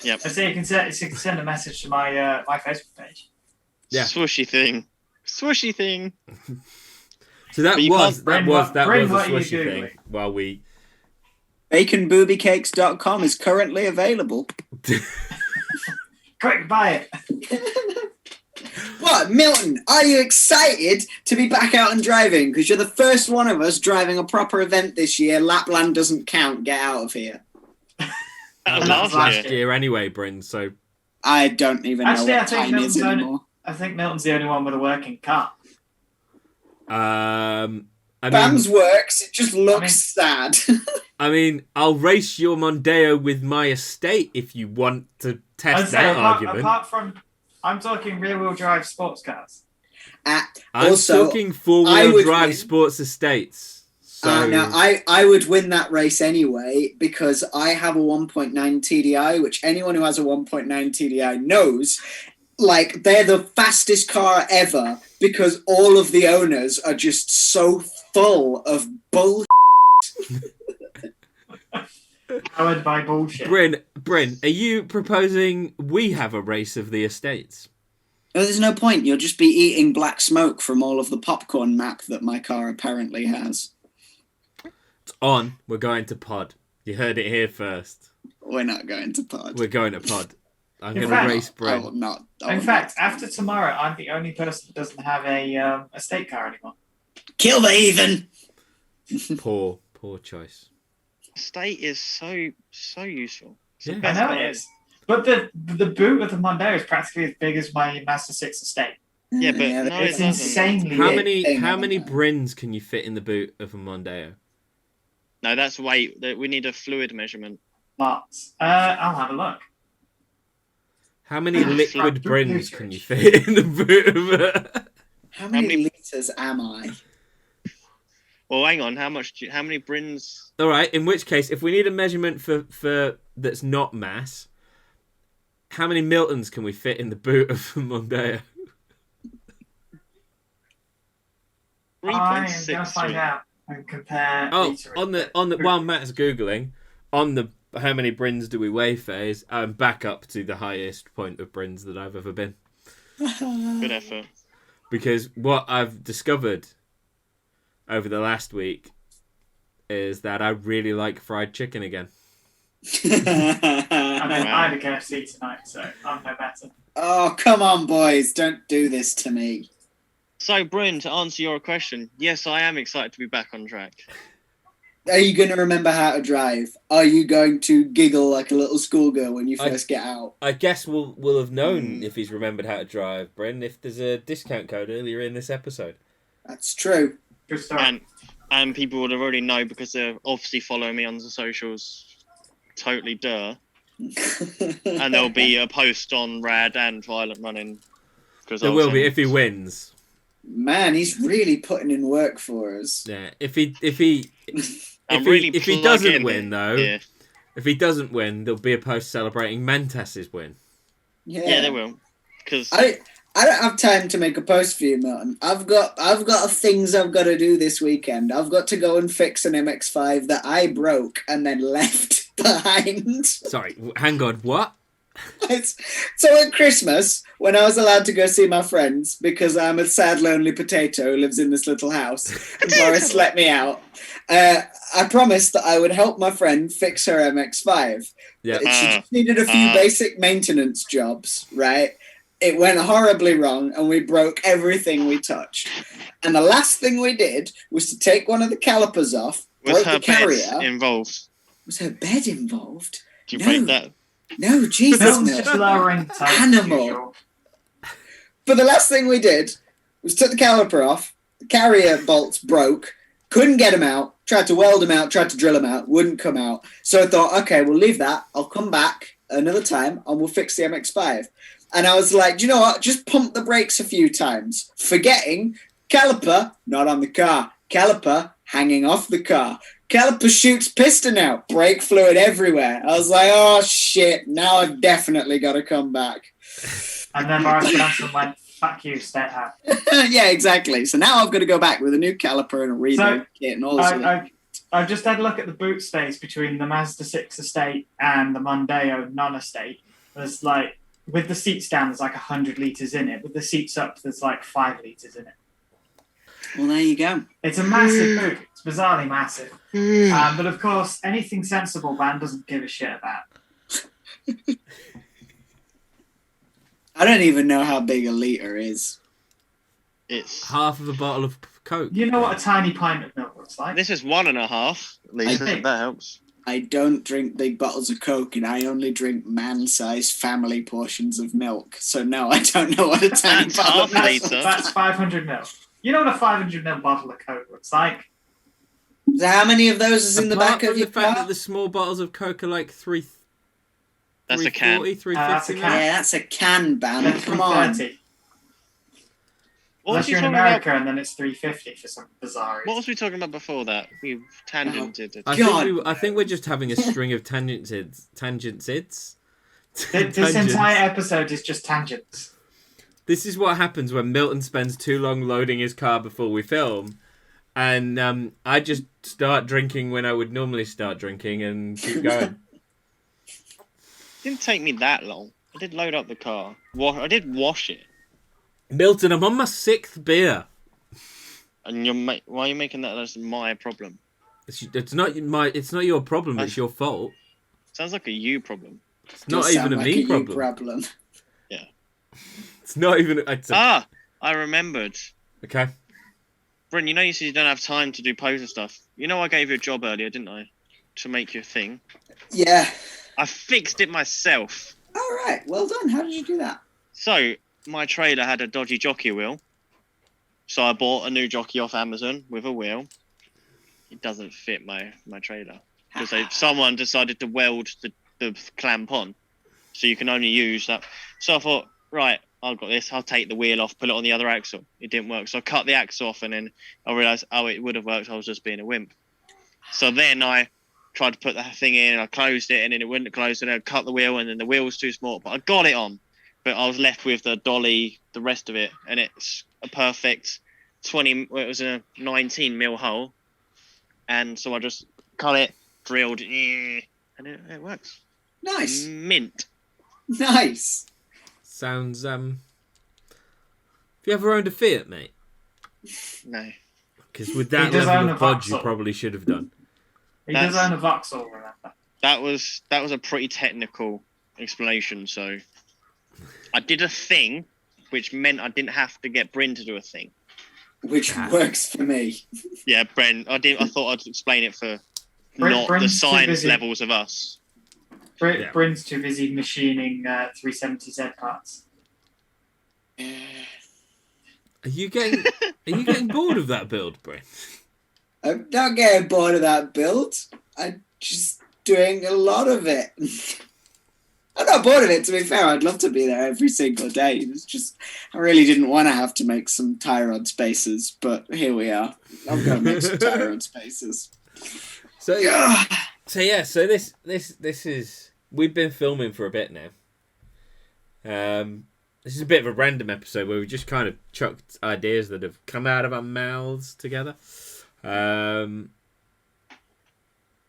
Yep. I say you can send a message to my my Facebook page. Yeah. Swooshy thing. So that But you was Bryn, a what are you swishy Googling? thing. While we Baconboobycakes.com is currently available. Quick, buy it. What, Milton? Are you excited to be back out and driving? Because you're the first one of us driving a proper event this year. Lapland doesn't count. Get out of here. That was Last last year. year anyway, Bryn. So I don't even Actually, know I what think time is Milton's anymore. I think Milton's the only one with a working car. I mean, Bam's works. It just looks sad. I'll race your Mondeo with my estate if you want to test I'd say that argument. apart from, I'm talking rear-wheel drive sports cars. I'm Also, talking I four-wheel would drive win. sports estates. So now, I would win that race anyway because I have a 1.9 TDI, which anyone who has a 1.9 TDI knows, like, they're the fastest car ever because all of the owners are just so full of bull. Powered by bullshit. Bryn, are you proposing we have a race of the estates? Oh, there's no point. You'll just be eating black smoke from all of the popcorn map that my car apparently has. It's on. We're going to pod. You heard it here first. We're not going to pod. We're going to pod. I'm In going to fact, race I Bryn. will not. In fact, after tomorrow, I'm the only person that doesn't have a estate car anymore. Kill the heathen. Poor choice. State is so useful. It's the Yeah. I best know part. it is. But the boot of the Mondeo is practically as big as my Mazda 6 estate. Yeah, but no, it It's doesn't. insanely How big. many Bryns can you fit in the boot of a Mondeo? No, that's weight. We need a fluid measurement. Lots. I'll have a look. How many liquid boot Bryns literage. can you fit in the boot of a... How many many- liters am I? Well, hang on. How many Bryns? All right, in which case, if we need a measurement for that's not mass, how many Miltons can we fit in the boot of a Mondeo? I am going to 3.6. find out and compare. Oh, litre on the while Matt's googling, on the how many Bryns do we weigh phase, I'm back up to the highest point of Bryns that I've ever been. Good effort. Because what I've discovered over the last week is that I really like fried chicken again. I mean, I had a KFC tonight, so I'm no better. Oh, come on, boys. Don't do this to me. So, Bryn, to answer your question, yes, I am excited to be back on track. Are you going to remember how to drive? Are you going to giggle like a little schoolgirl when you first get out? I guess we'll have known if he's remembered how to drive, Bryn, if there's a discount code earlier in this episode. That's true. Good story. And people would have already know because they're obviously following me on the socials. Totally duh. And there'll be a post on Rad and Violent Running. There will be if he wins. Man, he's really putting in work for us. Yeah, if he doesn't plugging win though, Yeah. if he doesn't win, there'll be a post celebrating Mentas's win. Yeah, they will. Because I don't have time to make a post for you, Milton. I've got things I've got to do this weekend. I've got to go and fix an MX-5 that I broke and then left behind. Sorry, hang on, what? So at Christmas, when I was allowed to go see my friends, because I'm a sad, lonely potato who lives in this little house, and Boris let me out, I promised that I would help my friend fix her MX-5. Yeah. She just needed a few basic maintenance jobs, right? It went horribly wrong, and we broke everything we touched. And the last thing we did was to take one of the calipers off, Was broke her the carrier. bed involved? Was her bed involved? Did you break that? No, Jesus, Milton's no. just lowering the tone as Animal. usual. But the last thing we did was took the caliper off, the carrier bolts broke, couldn't get them out, tried to weld them out, tried to drill them out, wouldn't come out. So I thought, okay, we'll leave that. I'll come back another time and we'll fix the MX-5. And I was like, do you know what? Just pump the brakes a few times, forgetting caliper not on the car, caliper hanging off the car. Caliper shoots piston out, brake fluid everywhere. I was like, oh shit, now I've definitely got to come back. And then Boris Johnson went, fuck you, stay at home. Yeah, exactly. So now I've got to go back with a new caliper and a rebuild kit and all this. I've just had a look at the boot space between the Mazda 6 estate and the Mondeo non-estate. There's like, with the seats down, there's like 100 litres in it. With the seats up, there's like 5 litres in it. Well, there you go. It's a massive boot. It's bizarrely massive. But of course, anything sensible Van doesn't give a shit about. I don't even know how big a litre is. It's half of a bottle of Coke. You know what a tiny pint of milk looks like? This is 1.5 litres. That helps. I don't drink big bottles of Coke, and I only drink man-sized family portions of milk. So no, I don't know what a tiny bottle of milk. That's 500 ml. You know what a 500 ml bottle of Coke looks like? So how many of those is in the back of your the fact car? that the small bottles of Coke are like three. That's a can. 350 that's a can. Yeah, that's a can, Ban. That's Come on. 330. What was Unless we you're in talking America, about? and then it's 350 for some bizarre reason. What was we talking about before that? We tangented it. I think we're just having a string of tangent sids. This entire episode is just tangents. This is what happens when Milton spends too long loading his car before we film. And I just start drinking when I would normally start drinking and keep going. Didn't take me that long. I did load up the car. I did wash it. Milton, I'm on my 6th beer. And why are you making that? That's my problem. It's not your problem. It's your fault. Sounds like a you problem. It's not even a like me a problem. you problem. Yeah. It's not even. I remembered. Okay. Bryn, you know you said you don't have time to do poser stuff. You know I gave you a job earlier, didn't I? To make your thing. Yeah. I fixed it myself. All right. Well done. How did you do that? So, my trailer had a dodgy jockey wheel. So I bought a new jockey off Amazon with a wheel. It doesn't fit my trailer. Because someone decided to weld the clamp on. So you can only use that. So I thought, right, I've got this. I'll take the wheel off, put it on the other axle. It didn't work. So I cut the axle off and then I realised, it would have worked. I was just being a wimp. So then I tried to put the thing in and I closed it and then it wouldn't close and I cut the wheel and then the wheel was too small. But I got it on. But I was left with the dolly, the rest of it, and it's a perfect it was a 19 mil hole. And so I just cut it, drilled, and it works. Nice. Mint. Nice. Sounds, have you ever owned a Fiat, mate? No. Because with that level of pod, you probably should have done. He does own a Vauxhall, remember? That was a pretty technical explanation, so I did a thing, which meant I didn't have to get Bryn to do a thing. Which works for me. Yeah, Bryn. I thought I'd explain it for not the science levels of us. Bryn's too busy machining 370Z parts. Are you getting bored of that build, Bryn? I'm not getting bored of that build. I'm just doing a lot of it. I'm not bored of it, to be fair. I'd love to be there every single day. It's just, I really didn't want to have to make some tie rod spaces, but here we are. I'm going to make some tie rod spaces. So this is, we've been filming for a bit now. This is a bit of a random episode where we just kind of chucked ideas that have come out of our mouths together.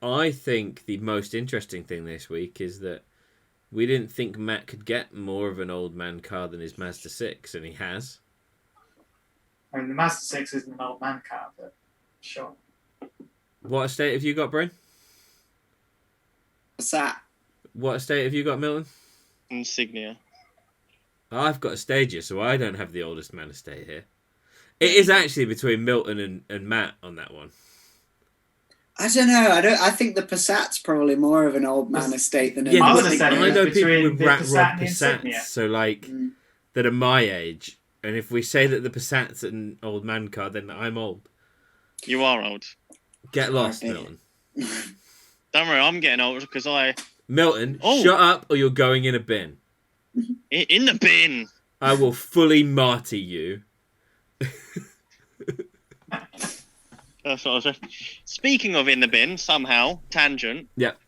I think the most interesting thing this week is that we didn't think Matt could get more of an old man car than his Mazda 6, and he has. I mean, the Mazda 6 isn't an old man car, but sure. What estate have you got, Bryn? What's that? What estate have you got, Milton? Insignia. I've got a Stadia, so I don't have the oldest man estate here. It is actually between Milton and Matt on that one. I don't know. I think the Passat's probably more of an old man estate than Yeah, I but would have said it I was know people between with the rat Passat rod and the Insignia. Passats, so like that are my age. And if we say that the Passat's an old man car, then I'm old. You are old. Get lost, Milton. Don't worry, I'm getting old because Milton, Oh. shut up or you're going in a bin. in the bin. I will fully marty you. That's what I was saying. Speaking of in the bin, somehow, tangent. Yep.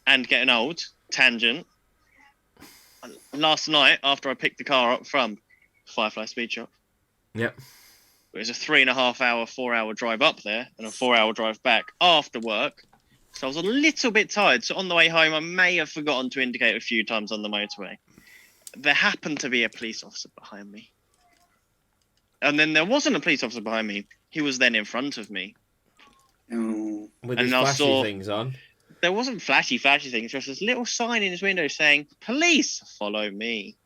And getting old, tangent. Last night, after I picked the car up from Firefly Speed Shop, Yep. it was a 3.5 hour, 4 hour drive up there and a 4 hour drive back after work. So I was a little bit tired. So on the way home, I may have forgotten to indicate a few times on the motorway. There happened to be a police officer behind me. And then there wasn't a police officer behind me. He was then in front of me. Oh. With And his I flashy saw- things on. There wasn't flashy things, just this little sign in his window saying, "Police, follow me."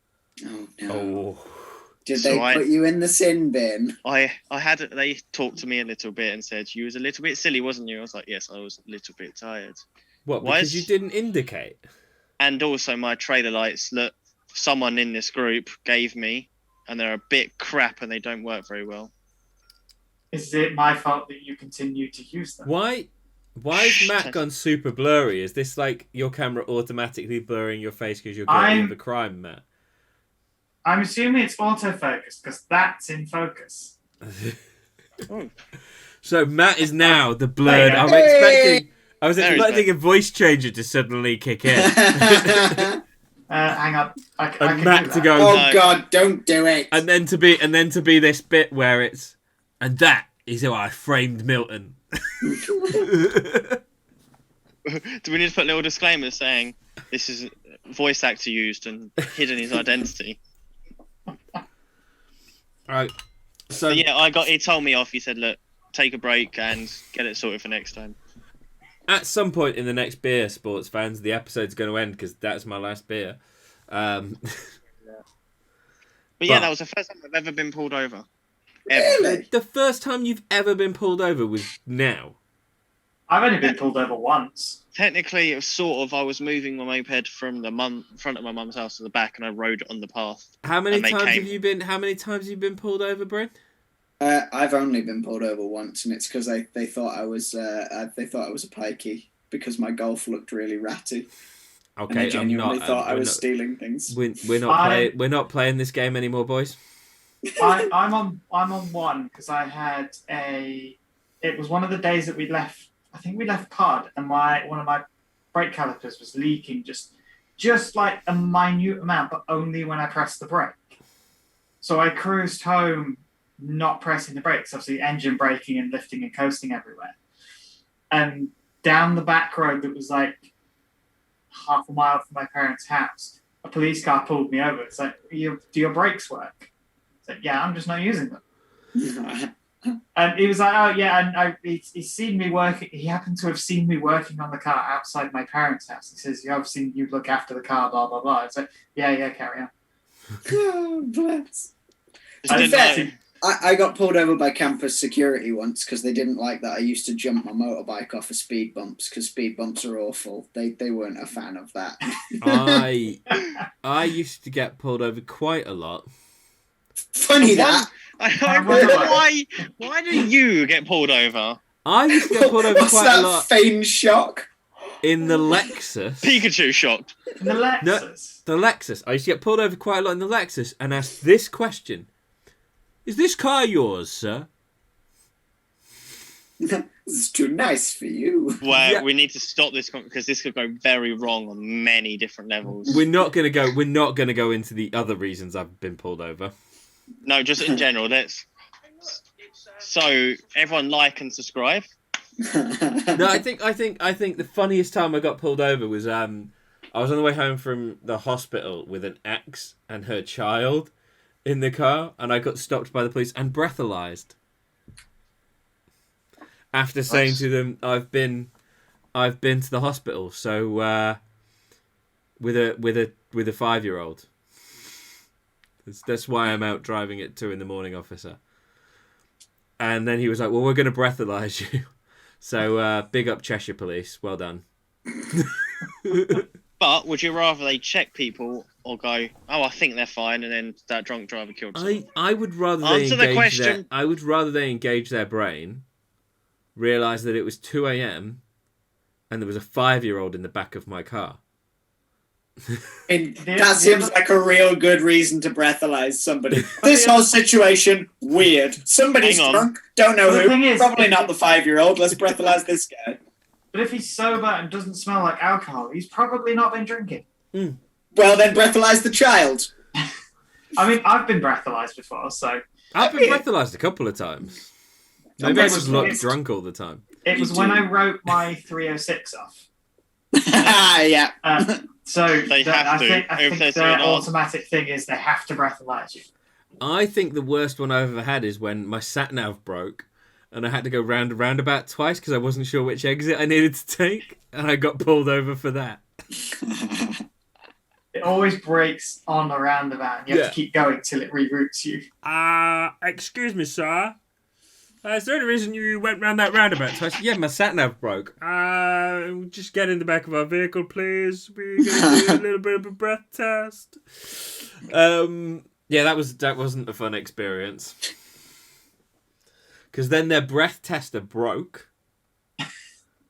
Oh no. Oh. Did So they I- put you in the sin bin? They talked to me a little bit and said, "You was a little bit silly, wasn't you?" I was like, "Yes, I was a little bit tired." What, Why because is- you didn't indicate? And also my trailer lights that someone in this group gave me, and they're a bit crap and they don't work very well. Is it my fault that you continue to use them? Why is Shh, Matt Tess. gone super blurry? Is this like your camera automatically blurring your face because you're guilty I'm- of a crime, Matt? I'm assuming it's autofocus because that's in focus. So Matt is now the blurred. Hey, I was There he's expecting a voice changer to suddenly kick in. Hang on, I And can Matt do to that. go, Oh No. God! Don't do it. and then to be this bit where it's, and that is how I framed Milton. Do we need to put little disclaimers saying this is a voice actor used and hidden his identity? Right. So But yeah, he told me off. He said, "Look, take a break and get it sorted for next time." at some point in the next beer, sports fans, the episode's going to end because that's my last beer. But yeah, But- that was the first time I've ever been pulled over. Really? The first time you've ever been pulled over was now. I've only been pulled over once. Technically, it was sort of I was moving my moped from the front of my mum's house to the back, and I rode it on the path. How many And they times came. have you been? How many times have you been pulled over, Bryn? I've only been pulled over once, and it's because they thought I was a pikey because my golf looked really ratty, and Okay, they I'm genuinely not. thought I we're was not- stealing things. We're not playing this game anymore, boys. I'm on one because I had it was one of the days that we left. I think we left pod, and one of my brake calipers was leaking just like a minute amount, but only when I pressed the brake. So I cruised home, not pressing the brakes, obviously engine braking and lifting and coasting everywhere, and down the back road that was like half a mile from my parents' house, a police car pulled me over. It's like, do your brakes work? It's like, yeah, I'm just not using them. And he was like, oh yeah, and he's seen me working. He happened to have seen me working on the car outside my parents' house. He says, yeah, I've seen you look after the car, blah blah blah. It's like, yeah, carry on. Oh, bless. Just I didn't bet know. he- I got pulled over by campus security once because they didn't like that I used to jump my motorbike off of speed bumps because speed bumps are awful. They weren't a fan of that. I used to get pulled over quite a lot. Funny that. I wonder why do you get pulled over? I used to get pulled over What's quite that a lot feigned shock? in the Lexus. Pikachu shocked. In the Lexus. The Lexus. I used to get pulled over quite a lot in the Lexus and asked this question: "Is this car yours, sir?" This is too nice for you. Well, we need to stop this because this could go very wrong on many different levels. We're not gonna go into the other reasons I've been pulled over. No, just in general. So everyone like and subscribe. No, I think the funniest time I got pulled over was I was on the way home from the hospital with an ex and her child in the car, and I got stopped by the police and breathalyzed. After saying to them, I've been to the hospital, so with a 5-year-old. That's why I'm out driving at 2 a.m, officer. And then he was like, "Well, we're going to breathalyze you." So big up Cheshire Police, well done. But would you rather they check people or go, "Oh, I think they're fine," and then that drunk driver killed someone? I would rather I would rather they engage their brain, realise that it was 2 a.m, and there was a 5-year-old in the back of my car. And that seems like a real good reason to breathalyze somebody. This whole situation, weird. Somebody's drunk, don't know who. Probably not the 5-year-old. Let's breathalyze this guy. But if he's sober and doesn't smell like alcohol, he's probably not been drinking. Mm. Well, then breathalyze the child. I mean, I've been breathalyzed before, so... I've been breathalyzed a couple of times. Maybe I just look drunk all the time. It was when I wrote my 306 off. Yeah. So They have to. I think their automatic thing is they have to breathalyze you. I think the worst one I've ever had is when my sat-nav broke and I had to go round a roundabout twice because I wasn't sure which exit I needed to take, and I got pulled over for that. It always breaks on the roundabout, and you have to keep going till it reroutes you. Excuse me, sir. Is there any reason you went round that roundabout twice? Yeah, my sat-nav broke. Just get in the back of our vehicle, please. We're going to do a little bit of a breath test. Yeah, that wasn't a fun experience. Because then their breath tester broke.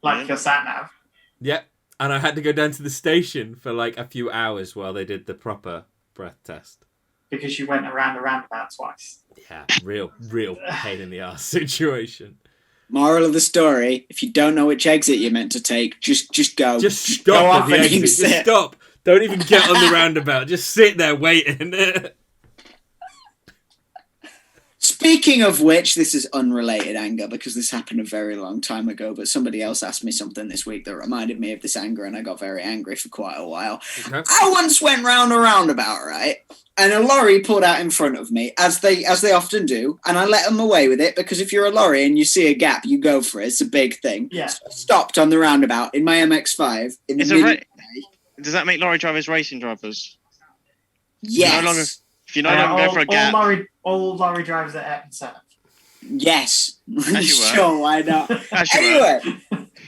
Like your sat-nav. Yep. And I had to go down to the station for like a few hours while they did the proper breath test. Because you went around the roundabout twice. Yeah, real pain in the ass situation. Moral of the story, if you don't know which exit you're meant to take, just go. Just stop go at off the and exit. sit. Just stop. Don't even get on the roundabout. Just sit there waiting. Speaking of which, this is unrelated anger because this happened a very long time ago, but somebody else asked me something this week that reminded me of this anger, and I got very angry for quite a while. Okay. I once went round a roundabout, right? And a lorry pulled out in front of me, as they often do, and I let them away with it because if you're a lorry and you see a gap, you go for it. It's a big thing. Yeah. So I stopped on the roundabout in my MX-5 in the middle of the day. Does that make lorry drivers racing drivers? Yes. If you no longer go for a gap. All lorry drivers at Epton Centre. Yes. Sure, sure, why not? Anyway,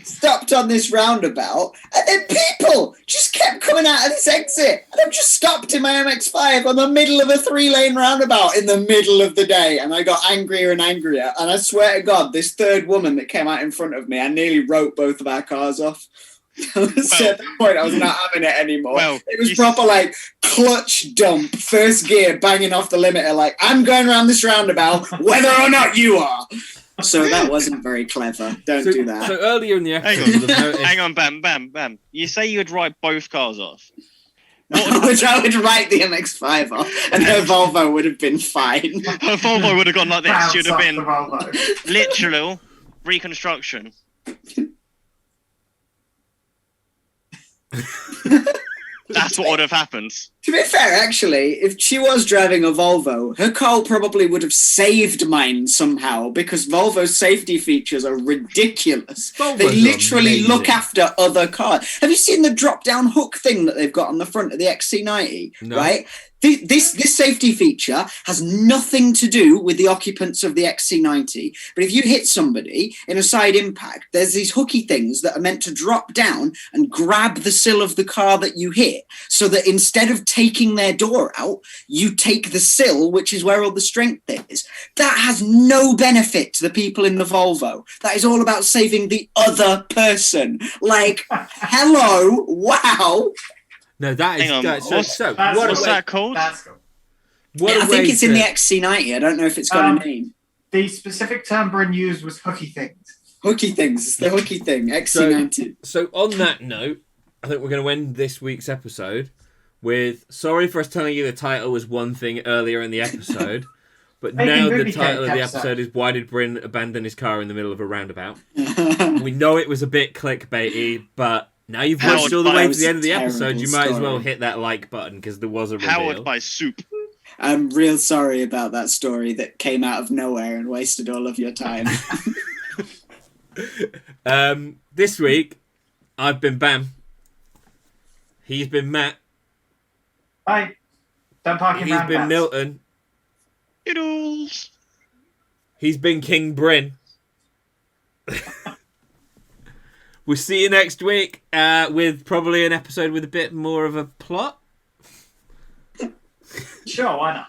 stopped on this roundabout, and then people just kept coming out of this exit. And I've just stopped in my MX-5 on the middle of a 3-lane roundabout in the middle of the day, and I got angrier and angrier. And I swear to God, this third woman that came out in front of me, I nearly wrote both of our cars off. At that point, I was not having it anymore. It was proper like clutch dump, first gear, banging off the limiter. Like, I'm going around this roundabout, whether or not you are. So that wasn't very clever. Don't do that. So earlier in the episode, hang on, bam. You say you would write both cars off. Which I would write the MX-5 off, and her Volvo would have been fine. Her Volvo would have gone like this. Should have been literal reconstruction. That's what would have happened. To be fair, actually, if she was driving a Volvo, her car probably would have saved mine somehow because Volvo's safety features are ridiculous. They literally look after other cars. Have you seen the drop-down hook thing that they've got on the front of the XC90? No. Right? This safety feature has nothing to do with the occupants of the XC90. But if you hit somebody in a side impact, there's these hooky things that are meant to drop down and grab the sill of the car that you hit, so that instead of taking their door out, you take the sill, which is where all the strength is. That has no benefit to the people in the Volvo. That is all about saving the other person. Like, hello, wow. No, that is what's that called? I think it's in the XC90. I don't know if it's got a name. The specific term Bryn used was hooky things. Hooky things. It's the hooky thing. XC90. So on that note, I think we're going to end this week's episode with sorry for us telling you the title was one thing earlier in the episode, but now the title of the episode is Why Did Bryn Abandon His Car in the Middle of a Roundabout? We know it was a bit clickbaity, but now you've watched all the way to the end of the episode, you might as well hit that like button because there was a reveal. Powered by soup. I'm real sorry about that story that came out of nowhere and wasted all of your time. This week, I've been Bam. He's been Matt. Bye. Don't park in He's been roundabouts. Milton. Doodles. He's been King Bryn. We'll see you next week with probably an episode with a bit more of a plot. Sure, why not?